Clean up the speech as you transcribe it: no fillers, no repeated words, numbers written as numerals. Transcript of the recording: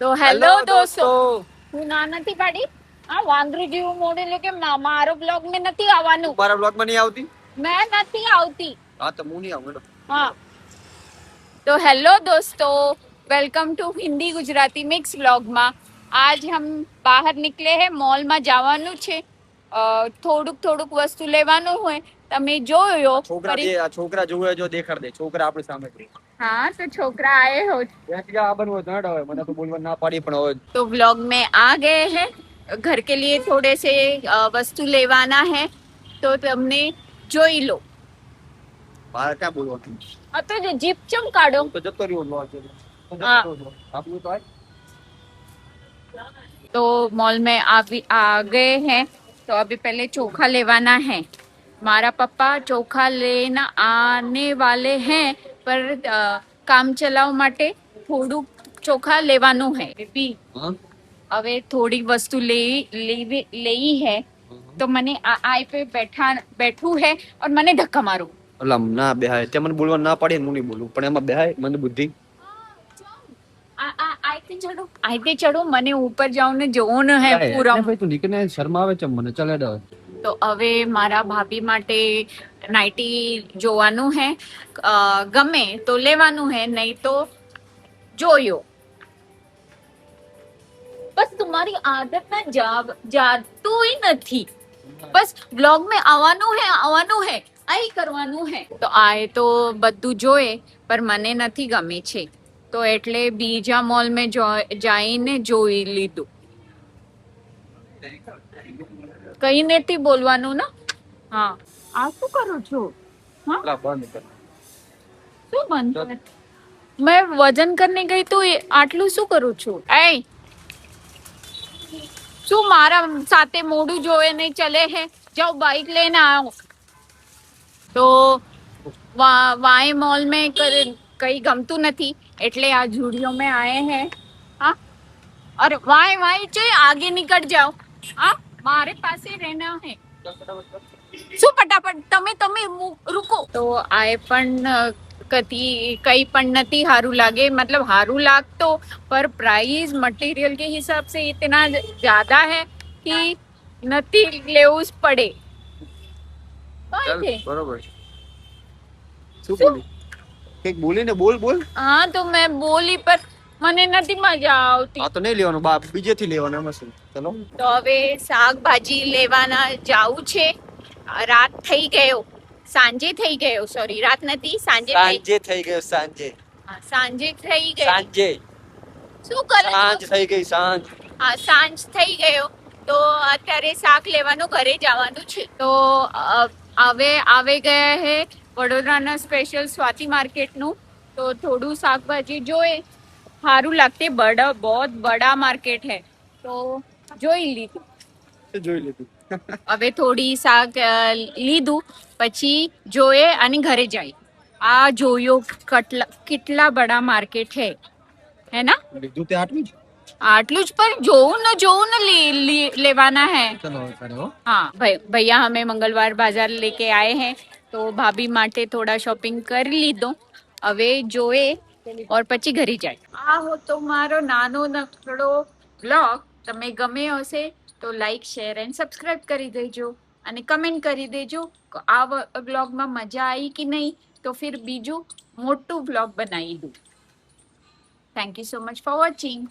તો હેલો દોસ્તો, હું ના નથી પાડી. આ વાંદરું જેવું મોડેલું કેમ ના મારો બ્લોગ में નથી આવવાનું. મારા બ્લોગ માં નહીં આવતી? मैं નથી આવતી. હા તો હું નહીં આવું. हाँ तो हेलो दोस्तों, welcome to Hindi Gujarati mix vlog में. आज हम બહાર નીકળે હે મોલ માં જવાનું છે. થોડુંક થોડુંક વસ્તુ લેવાનું હોય. તમે જોયો છોકરા જોવે જો દેખાડ દે. છોકરા આપણી સામે છે. हाँ तो छोकरा आए हो આ બનવો ના હોય. મને તો બોલવા ના પાડી પણ હવે तो व्लॉग में आ गए हैं. घर के लिए थोड़े से वस्तु लेवाना है तो तुमने જોઈ લો. મારે ક્યાં બોલવાનું? अब तो जीप चम काढ़ो. તો જતો રહ્યો લો છે. हाँ. આપણું તો तो मॉल में आ गए हैं तो अभी पहले चोखा लेवाना है. मारा पापा चोखा लेना आने वाले हैं पर काम चलाव માટે થોડું ચોખા લેવાનું है. બેબી હવે થોડી વસ્તુ લેવી है तो મને આ पे बैठू है और મને ધક્કા મારો. અલા ના બેહાય. તે મને બોલવા ના પાડી હું નહીં બોલું પણ એમાં બેહાય મને બુદ્ધિ. આઈતે ચડો મને ઉપર જાઉં ને જોવું હે પૂરા. ભાઈ તું નીકળને શર્મ આવે છે મને. ચાલે દો. તો હવે મારા ભાભી માટે નાઇટી જોવાનું હે. ગમે તો લેવાનું હે, નહીં તો જોયો. બસ તમારી આદત ના જાતું નથી. બસ વ્લોગ में આવવાનું હે આઈ કરવાનું હે. તો આ તો બધું જોયે પર મને નથી ગમે છે તો એટલે બીજા મોલ में જઈને જોઈ લીધું. કઈ નથી બોલવાનું ને. હા આ શું કરું છું? અલા બંધ કર. શું બંધ? મેં વજન કરને ગઈ તો આટલું શું કરું છું? એ શું મારા સાથે મોડું જોવે નહીં ચલે હે? જાઓ બાઇક લઈને આવો. તો વાય मॉल में કઈ ગમતું નથી એટલે આ જુડિયો में आए हैं. हाँ अरे वाय चाहिए आगे निकल जाओ. हाँ મારે પાસે રહેના હે. શું ફટાફટ તમે રૂકો. તો આ પણ કઈ પણ નથી સારું લાગે. मतलब સારું લાગતો पर प्राइस मटेरियल के हिसाब से इतना ज्यादा है कि નથી લેવું જ પડે. બરોબર. શું બોલી? કઈક બોલીને બોલ. હા તો મેં બોલી પર મને નથી મજા આવતી. આ તો નહીં લેવાનું બા, બીજેથી લેવાનું. એમાં શું? ચલો તો હવે શાકભાજી લેવાના જાવું છે. રાત થઈ ગયો, સાંજે થઈ ગયો. સોરી રાત નથી, સાંજે થઈ ગયો. સાંજે થઈ ગયો. સાંજે શું કરે? સાંજ થઈ ગઈ. સાંજ થઈ ગયો તો અત્યારે શાક લેવાનું ઘરે જવાનું છે. તો હવે આવે ગયા હે વડોદરાના સ્પેશિયલ સ્વાતિ માર્કેટનું. તો થોડું શાકભાજી જોએ સારું લાગતે. बहुत बड़ा मार्केट है तो જોઈ લીધું. હવે થોડી શાક લીધું પછી જોઈએ અને ઘરે જાય. આ જોયો કેટલા બડા માર્કેટ હે ના? લીધું તે આટલું જ. આટલું જ પર જોવું ને લેવાના है. हाँ भैया हमें मंगलवार बाजार लेके आए हैं तो भाभी માટે થોડા શોપિંગ કરી લીધો. હવે જોએ और પછી ઘરે જાય. આ હો તો મારો નાનો નકડો બ્લોગ. તમે ગમે હશે તો લાઈક શેર એન્ડ સબસ્ક્રાઇબ કરી દેજો અને કમેન્ટ કરી દેજો આ બ્લોગમાં મજા આવી કે નહીં. તો ફિર બીજું મોટું બ્લોગ બનાવી દઉં. Thank you so much for watching.